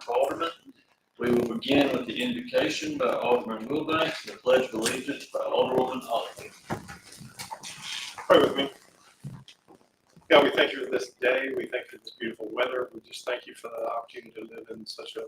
of Aldermen. We will begin with the invocation by Alderman Wilbanks and the Pledge of Allegiance by Alderwoman Oliver. Pray with me. God, we thank you for this day. We thank you for this beautiful weather. We just thank you for the opportunity to live in such a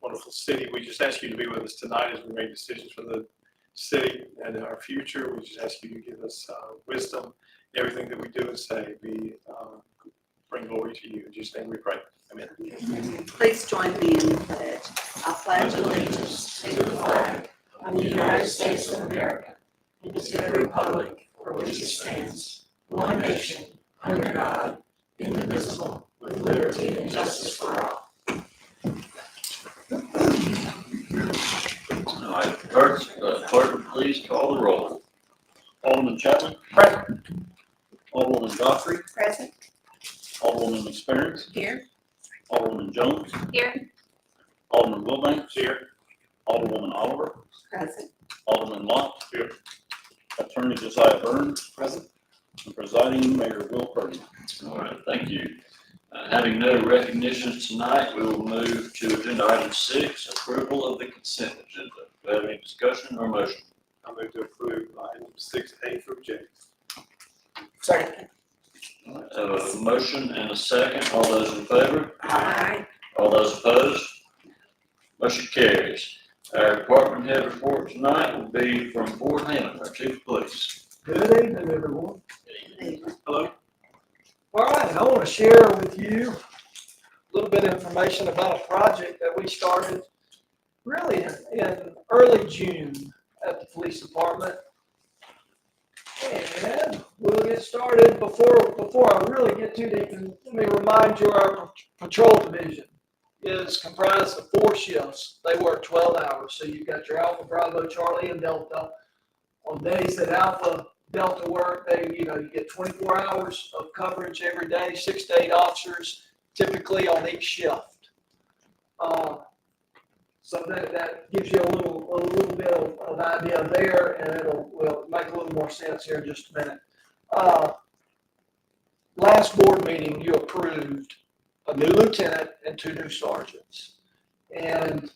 wonderful city. We just ask you to be with us tonight as we make decisions for the city and our future. We just ask you to give us wisdom. Everything that we do and say bring glory to you. In Jesus' name we pray. Amen. Please join me in the pledge. I pledge allegiance to the flag of the United States of America and to the republic for which it stands, one nation, under God, indivisible, with liberty and justice for all. All right, clerk, please call the roll. Alderman Chapman? Present. Alderwoman Godfrey? Present. Alderwoman Experience? Here. Alderwoman Jones? Here. Alderman Wilbanks? Here. Alderwoman Oliver? Present. Alderman Lott? Here. Attorney Josiah Burns? Present. And presiding Mayor Will Purdie. All right, thank you. Having no recognitions tonight, we will move to agenda item 6, approval of the consent agenda. Do we have any discussion or motion? I move to approve items 6A through J. Second. All right, have a motion and a second. All those in favor? Aye. All those opposed? Motion carries. Our department head report tonight will be from Fort Hammond, our chief of police. Good evening, everyone. Hello. All right, I want to share with you a little bit of information about a project that we started really in early June at the police department. And we'll get started before I really get too deep. And let me remind you, our patrol division is comprised of 4 shifts. They work 12 hours. So you've got your Alpha, Bravo, Charlie, and Delta. On days that Alpha, Delta work, you get 24 hours of coverage every day, 6 to 8 officers, typically on each shift. So that gives you a little bit of idea there, and will make a little more sense here in just a minute. Last board meeting, you approved a new lieutenant and 2 new sergeants, and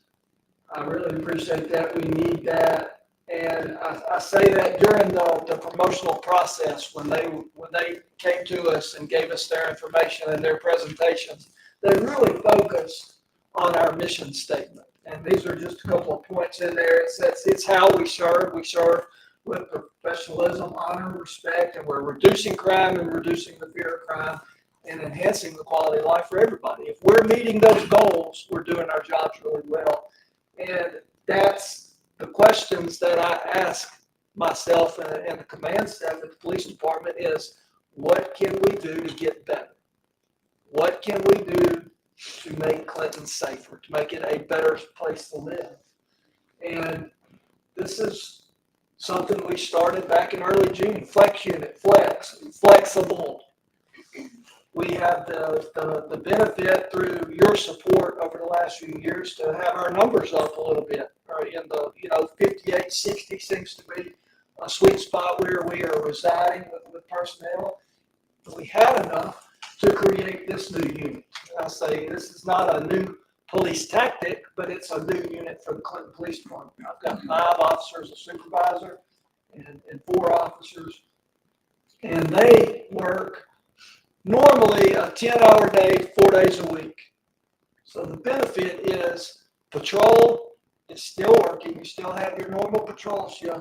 I really appreciate that. We need that. And I say that during the promotional process, when they came to us and gave us their information and their presentations, they really focused on our mission statement. And these are just a couple of points in there. It's how we serve. We serve with professionalism, honor, respect, and we're reducing crime and reducing the fear of crime and enhancing the quality of life for everybody. If we're meeting those goals, we're doing our jobs really well. And that's the questions that I ask myself and the command staff at the police department is, what can we do to get better? What can we do to make Clinton safer, to make it a better place to live? And this is something we started back in early June. Flex unit, flexible. We have the benefit through your support over the last few years to have our numbers up a little bit. In the 58, 60 seems to be a sweet spot where we are residing with personnel. We had enough to create this new unit. I say this is not a new police tactic, but it's a new unit for the Clinton Police Department. I've got 5 officers, a supervisor, and 4 officers, and they work normally a 10-hour day, 4 days a week. So the benefit is patrol is still working. You still have your normal patrol shift.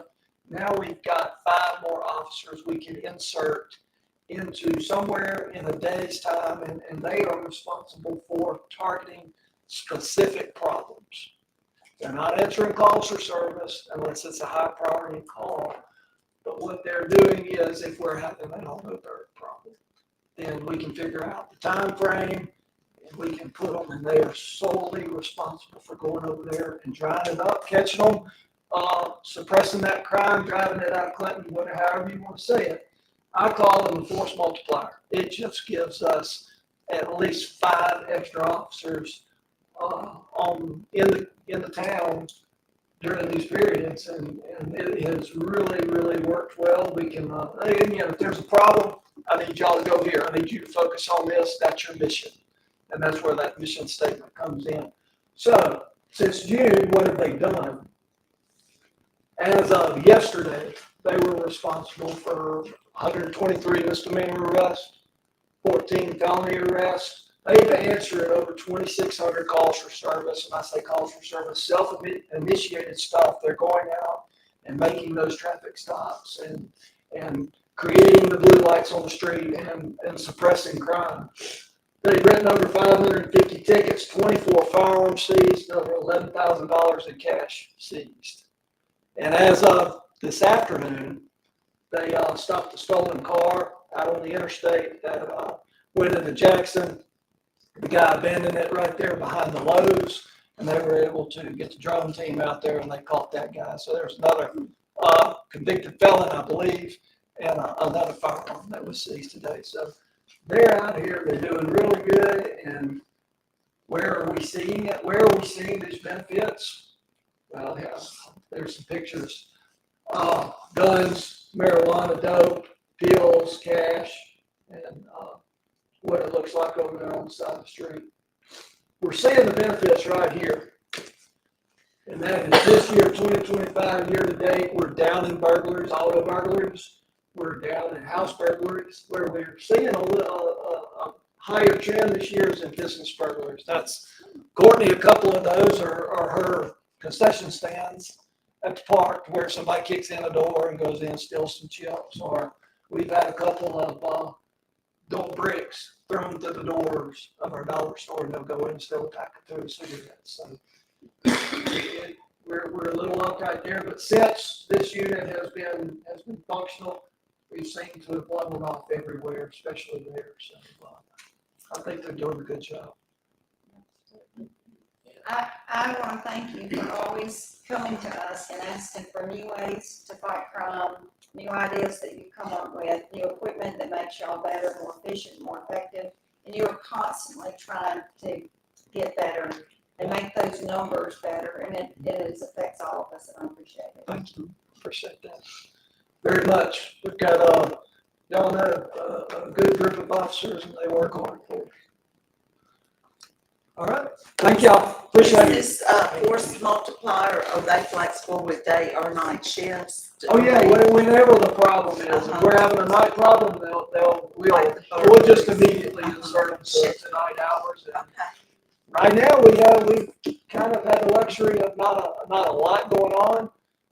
Now we've got 5 more officers we can insert into somewhere in a day's time, and they are responsible for targeting specific problems. They're not answering calls for service unless it's a high priority call. But what they're doing is, if we're having an on-alert problem, then we can figure out the time frame, and we can put them, and they are solely responsible for going over there and drying it up, catching them, suppressing that crime, driving it out of Clinton, whatever, however you want to say it. I call them the force multiplier. It just gives us at least 5 extra officers in the town during these periods, and it has really worked well. We can, if there's a problem, I need y'all to go here. I need you to focus on this. That's your mission, and that's where that mission statement comes in. So, since June, what have they done? As of yesterday, they were responsible for 123 misdemeanor arrests, 14 felony arrests. They've answered over 2,600 calls for service, and I say calls for service, self-initiated stuff. They're going out and making those traffic stops and creating the blue lights on the street and suppressing crime. They've written over 550 tickets, 24 firearms seized, over $11,000 in cash seized. And as of this afternoon, they stopped a stolen car out on the interstate that went into Jackson. The guy abandoned it right there behind the Lowe's, and they were able to get the drone team out there, and they caught that guy. So there's another convicted felon, I believe, and another firearm that was seized today. So they're out here, they're doing really good. And where are we seeing it? Where are we seeing these benefits? Well, yeah, there's some pictures. Guns, marijuana, dope, pills, cash, and what it looks like over there on the side of the street. We're seeing the benefits right here. And that is this year, 2025, year to date, we're down in burglaries, auto burglaries. We're down in house burglaries. Where we're seeing a higher trend this year is in business burglaries. That's Courtney, a couple of those are her concession stands at the park where somebody kicks in a door and goes in, steals some chips. Or we've had a couple of gold bricks thrown through the doors of our dollar store, and they'll go in and steal a pack or two of cigarettes. So we're a little up right there, but since this unit has been functional, we seem to have leveled off everywhere, especially there. So I think they're doing a good job. I want to thank you for always coming to us and asking for new ways to fight crime, new ideas that you come up with, new equipment that makes y'all better, more efficient, more effective, and you are constantly trying to get better and make those numbers better, and it affects all of us, and I appreciate it. Thank you. Appreciate that very much. We've got y'all know a good group of officers, and they work hard for us. All right. Thank y'all. Appreciate it. Is this force multiplier, are they flexible with day or night shifts? Oh yeah, whenever the problem is, if we're having a night problem, we'll just immediately insert them to night hours. And right now we've kind of had the luxury of not a lot going on,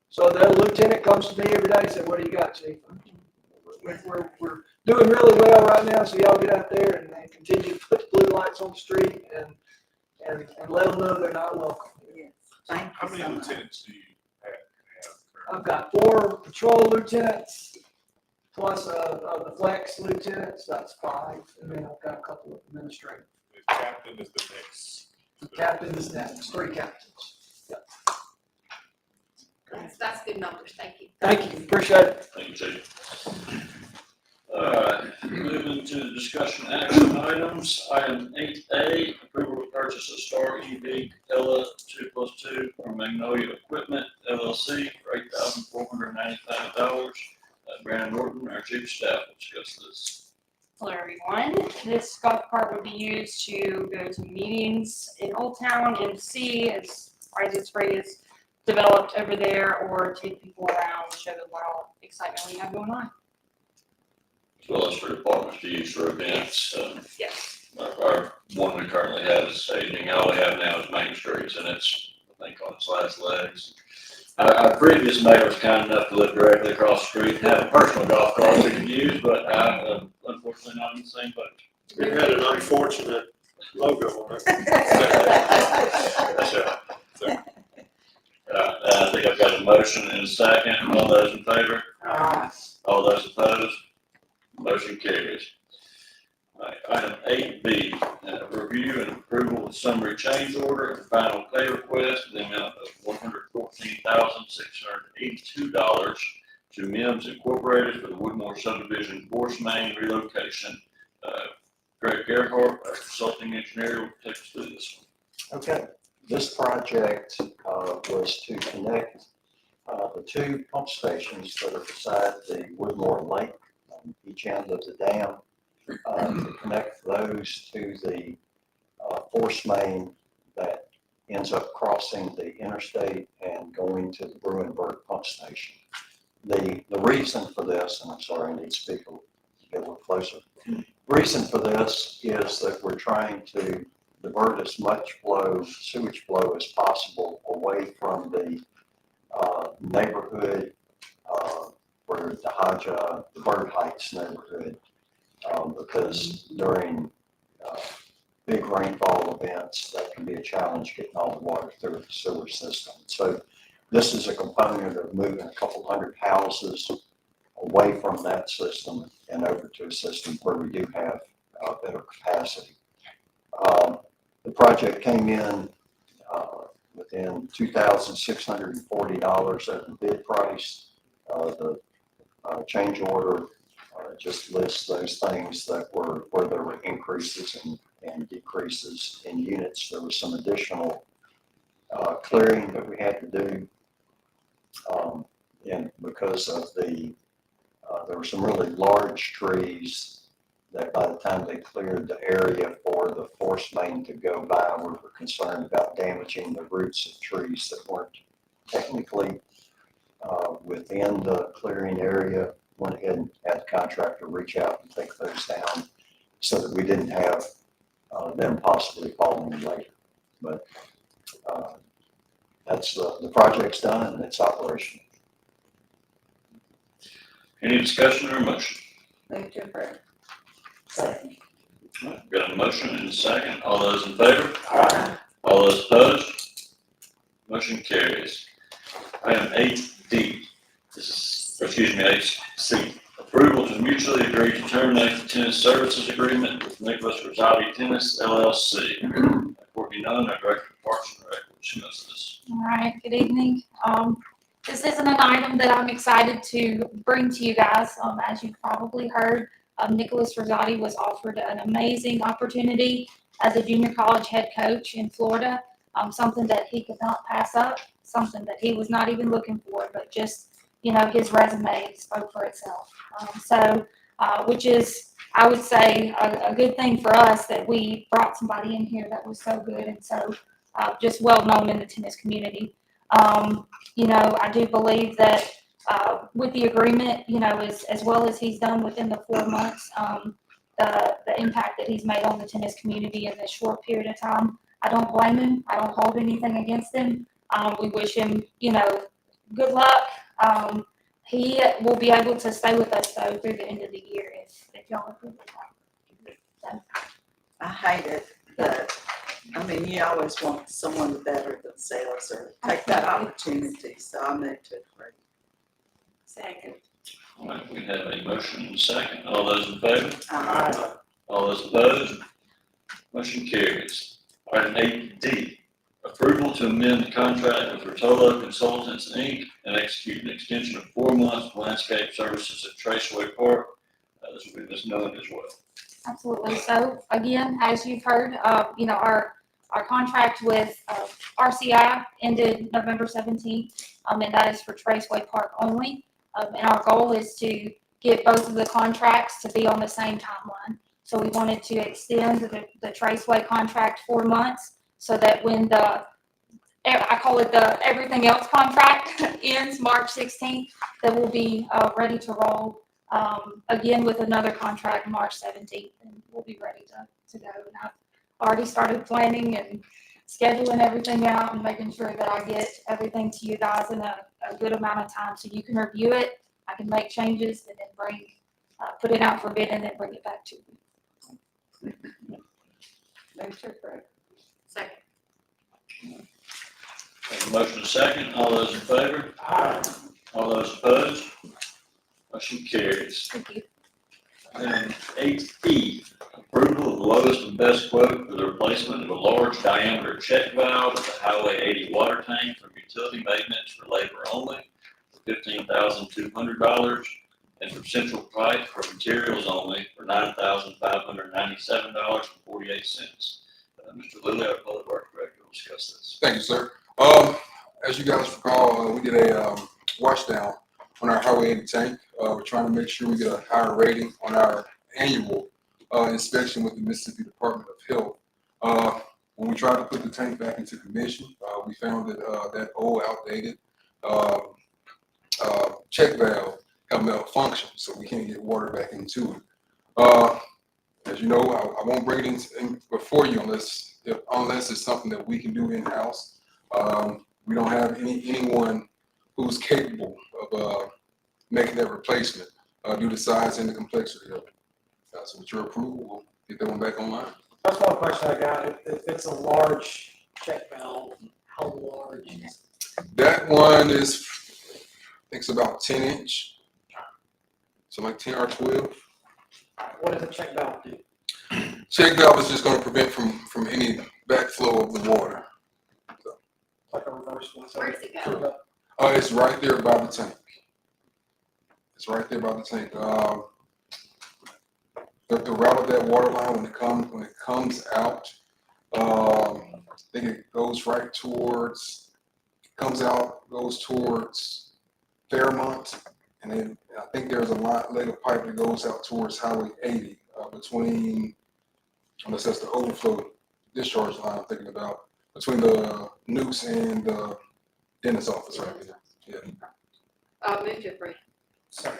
so the lieutenant comes to me every day and says, "What do you got, Chief?" We're doing really well right now, so y'all get out there and continue to put the blue lights on the street and let them know they're not welcome. Yes. Thank How you many so much. lieutenants do you have? I've got 4 patrol lieutenants plus the flex lieutenants. That's 5, and then I've got a couple of administrators. The captain is the next. The captain is next. 3 captains. Yep. That's good numbers, thank you. Thank you. Appreciate it. Thank you, Chief. Moving to the discussion action items. Item 8A, approval to purchase a Star EV Ella 2+2 from Magnolia Equipment LLC for $8,495. Brandon Norton, our chief of staff, will discuss this. Hello, everyone. This golf cart would be used to go to meetings in Old Town and see as Rise Spray is developed over there, or take people around, show them what all excitement we have going on. As well as for departments to use for events. Yes. Our one we currently have is staging. All we have now is Main Streets, and it's, I think, on its last legs. Our previous mayor was kind enough to live directly across the street and have a personal golf cart we could use, but I'm unfortunately not in the same boat. It had an unfortunate logo on it. That's right. So, I think I've got a motion and a second. All those in favor? All those opposed? Motion carries. All right, item 8B, review and approval of summary change order and final pay request in the amount of $114,682 to MIMS Incorporated for the Woodmore Subdivision Force Main relocation. Greg Gerhardt, our consulting engineer, will take us through this one. Okay, this project was to connect the 2 pump stations that are beside the Woodmore Lake on each end of the dam, to connect those to the force main that ends up crossing the interstate and going to the Bruinburg pump station. The reason for this, and I'm sorry, I need to speak get a little closer. Reason for this is that we're trying to divert as much sewage flow as possible away from the neighborhood where the Bird Heights neighborhood, because during big rainfall events, that can be a challenge getting all the water through the sewer system. So this is a component of moving a couple hundred houses away from that system and over to a system where we do have better capacity. The project came in within $2,640 of the bid price. The change order just lists those things that were where there were increases and decreases in units. There was some additional clearing that we had to do, and because of there were some really large trees that by the time they cleared the area for the force main to go by, we were concerned about damaging the roots of trees that weren't technically within the clearing area. Went ahead and had the contractor reach out and take those down so that we didn't have them possibly falling later. But that's the project's done and it's operational. Any discussion or motion? Move to approve. Second. All right, got a motion and a second. All those in favor? Aye. All those opposed? Motion carries. Item 8D, excuse me, 8C. Approval to mutually agree to terminate the tennis services agreement with Nicholas Rosati Tennis LLC. Courtney Nunn, our Director of Parks and Rec, will discuss this. All right, good evening. This isn't an item that I'm excited to bring to you guys. As you've probably heard, Nicholas Rosati was offered an amazing opportunity as a junior college head coach in Florida, something that he could not pass up, something that he was not even looking for, but just, his resume spoke for itself. Which is, I would say, a good thing for us that we brought somebody in here that was so good and so just well known in the tennis community. I do believe that with the agreement, as well as he's done within the 4 months, the impact that he's made on the tennis community in this short period of time, I don't blame him. I don't hold anything against him. We wish him, good luck. He will be able to stay with us though through the end of the year if y'all approve of that. I hate it, but you always want someone better themselves or take that opportunity, so I move to approve. Second. All right, we have a motion and a second. All those in favor? Aye. All those opposed? Motion carries. Item 8D, approval to amend the contract with Rotolo Consultants, Inc. and execute an extension of 4 months of landscape services at Traceway Park. This will be Ms. Nunn as well. Absolutely. So again, as you've heard, our contract with RCI ended November 17th, and that is for Traceway Park only. And our goal is to get both of the contracts to be on the same timeline. So we wanted to extend the Traceway contract 4 months so that when I call it the everything else contract ends March 16th, that we'll be ready to roll again with another contract March 17th, and we'll be ready to go. And I've already started planning and scheduling everything out and making sure that I get everything to you guys in a good amount of time so you can review it. I can make changes and then put it out for bid and then bring it back to you. Move to approve. Second. Have a motion and a second. All those in favor? Aye. All those opposed? Motion carries. Thank you. Item 8E, approval of the lowest and best quote for the replacement of a large diameter check valve at the Highway 80 water tank for utility maintenance for labor only for $15,200 and for central pipe for materials only for $9,597.48. Mr. Lilly, our public works director, will discuss this. Thank you, sir. As you guys recall, we did a wash down on our Highway 80 tank. We're trying to make sure we get a higher rating on our annual inspection with the Mississippi Department of Health. When we tried to put the tank back into commission, we found that that old outdated check valve have malfunctioned, so we can't get water back into it. As you know, I won't bring it in before you unless it's something that we can do in-house. We don't have anyone who's capable of making that replacement due to size and the complexity of it. So with your approval, we'll get that one back online. That's one question I got. If it's a large check valve, how large is it? That one is, I think it's about 10-inch. So like 10 or 12. What does a check valve do? Check valve is just going to prevent from any backflow of the water. Like a reverse one. So Where's it go? It's right there by the tank. It's right there by the tank. The route of that water line when it comes out, I think it goes right towards, goes towards Fairmont, and then I think there's a leg of pipe that goes out towards Highway 80 between, unless that's the overflow discharge line I'm thinking about, between the Nukes and the dentist's office right there. Yeah. Move to approve. Sorry.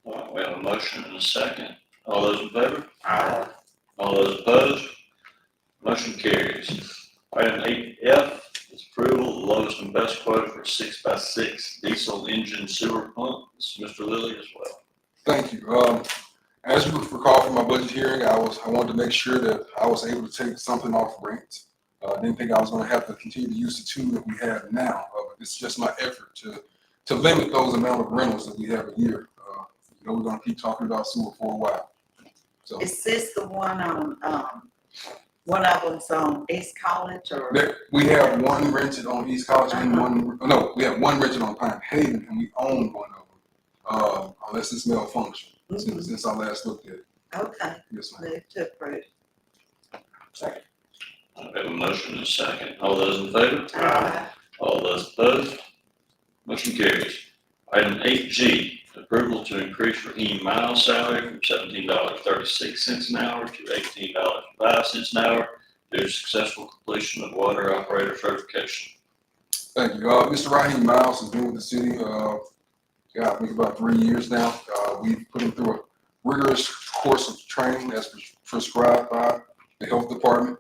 All right, we have a motion and a second. All those in favor? Aye. All those opposed? Motion carries. Item 8F is approval of the lowest and best quote for a 6x6 diesel engine sewer pump. This is Mr. Lilly as well. Thank you. As you recall from my budget hearing, I wanted to make sure that I was able to take something off rent. I didn't think I was going to have to continue to use the two that we have now. But it's just my effort to limit those amount of rentals that we have a year. We're going to keep talking about sewer for a while. So Is this the one on, one of them's on East College or? we have one rented on East College and we have one rented on Pine Haven, and we own one of them, unless it's malfunction since I last looked at it. Okay, Yes, ma'am. move to approve. Second. We have a motion and a second. All those in favor? Aye. All those opposed? Motion carries. Item 8G, approval to increase Raheem Miles' salary from $17.36 an hour to $18.05 an hour due to successful completion of water operator certification. Thank you. Mr. Raheem Miles has been with the city, I think about 3 years now. We've put him through a rigorous course of training as prescribed by the health department.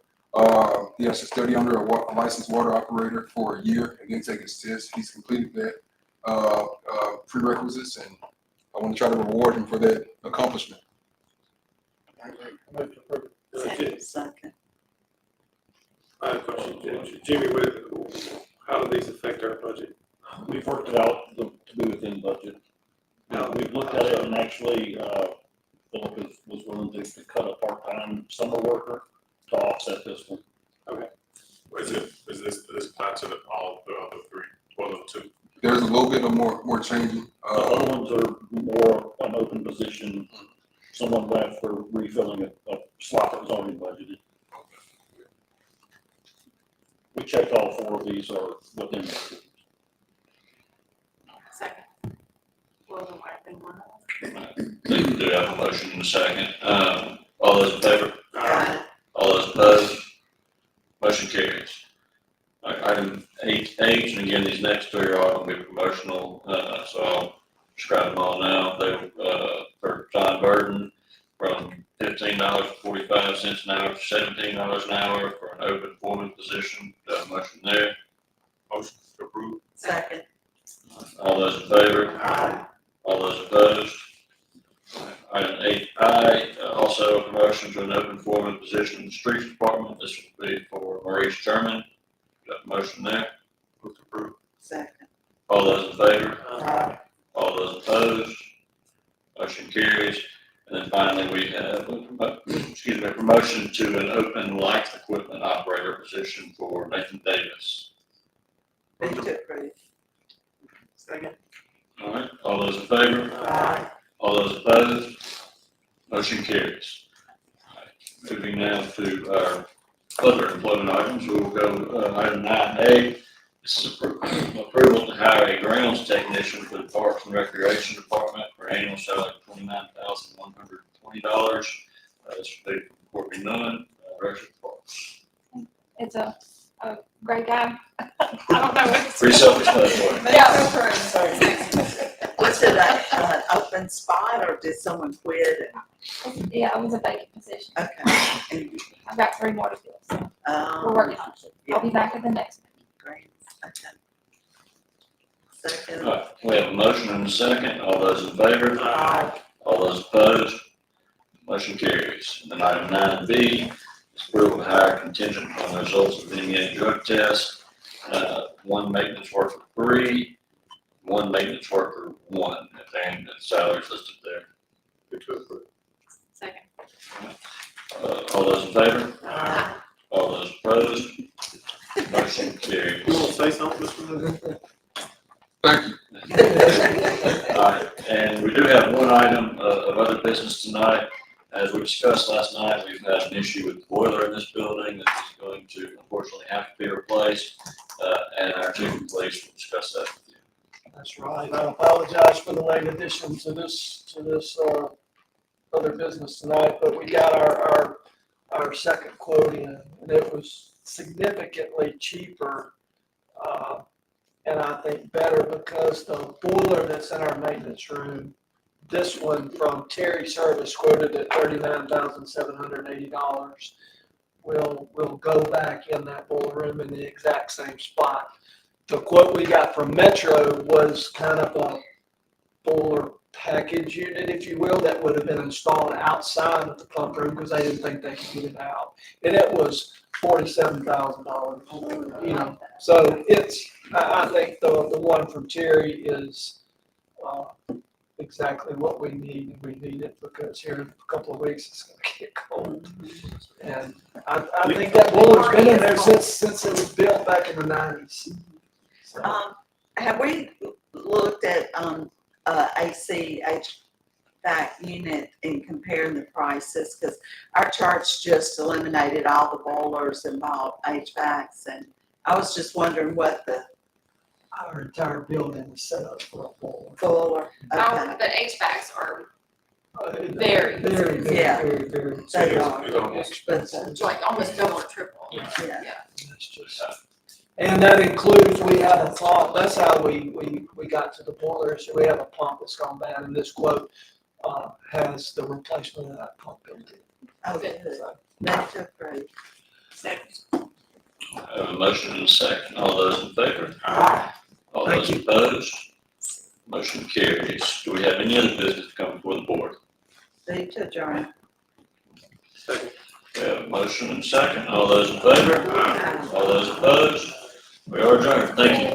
He has to study under a licensed water operator for a year and then take his test. He's completed that prerequisites, and I want to try to reward him for that accomplishment. Move to approve. Second. I have a question, Jimmy, how do these affect our budget? We've worked it out to be within budget. We've looked at it and actually, Philip was willing to cut a part-time summer worker to offset this one. Is this applied to all the other three, well, the two? There's a little bit of more changing. The other ones are more an open position, someone left for refilling a slot that was already budgeted. We checked all four of these are within budget. Second. Wasn't wiping one up. We do have a motion and a second. All those in favor? Aye. All those opposed? Motion carries. All right, item 8H, and again, these next three are all going to be promotional, so I'll describe them all now. They, for John Burden, from $15.45 an hour to $17 an hour for an open foreman position. Got a motion there. Motion approved. Second. All those in favor? Aye. All those opposed? Item 8I, also a promotion to an open foreman position in the streets department. This will be for Maurice Sherman. Got a motion there. Move to approve. Second. All those in favor? Aye. All those opposed? Motion carries. And then finally, we have a promotion to an open light equipment operator position for Nathan Davis. Move to approve. Second. All right, all those in favor? Aye. All those opposed? Motion carries. All right, moving now to our other employment items, we will go item 9A. This is approval to hire a grounds technician for the Parks and Recreation Department for annual salary of $29,120. This will be from Courtney Nunn, Director of Parks. It's a great guy. I don't know what to Pretty say. self-explanatory. Was it an open spot or did someone quit? Yeah, it was a vacant position. Okay. And, I've got 3 more to fill, so we're um, working on it. I'll be back at the next meeting. great, okay. Second. All right, we have a motion and a second. All those in favor? Aye. All those opposed? Motion carries. And then item 9B is approval of hire contingent on the results of any drug test. 1 maintenance worker 3, 1 maintenance worker 1, and the salaries listed there. Second. All those in favor? Aye. All those opposed? Motion carries. You want to say something, Mr. Miller? Thank you. All right, and we do have one item of other business tonight. As we discussed last night, we've had an issue with the boiler in this building that is going to unfortunately have to be replaced, and our chief of police will discuss that with you. That's right. I apologize for the late addition to this other business tonight, but we got our second quote in, and it was significantly cheaper, and I think better because the boiler that's in our maintenance room, this one from Terry Service quoted at $39,780, will go back in that boiler room in the exact same spot. The quote we got from Metro was kind of a boiler package unit, if you will, that would have been installed outside of the pump room because they didn't think they could get it out. And it was $47,000, you know. So I think the one from Terry is exactly what we need, and we need it because here in a couple of weeks it's going to get cold. And I think that boiler's been in there since it was built back in the 90s. So. Have we looked at, AC HVAC unit and comparing the prices? Because our church just eliminated all the boilers and bought HVACs, and I was just wondering what Our entire building is set up for a boiler. boiler, okay. The HVACs are Very, Yeah. very. They are. It's almost expensive. it's like almost double or triple. Yeah. That's just, and that includes, we have a pump, that's how we got to the boiler, so we have a pump that's gone bad, and this quote, has the replacement of that pump built in. Oh, good. That's so great. I have a motion and a second. All those in favor? All Thank those opposed? Motion carries. Do we have any other business to come before the board? Need to adjourn. We have a motion and a second. All those in favor? All those opposed? We are adjourned. Thank you.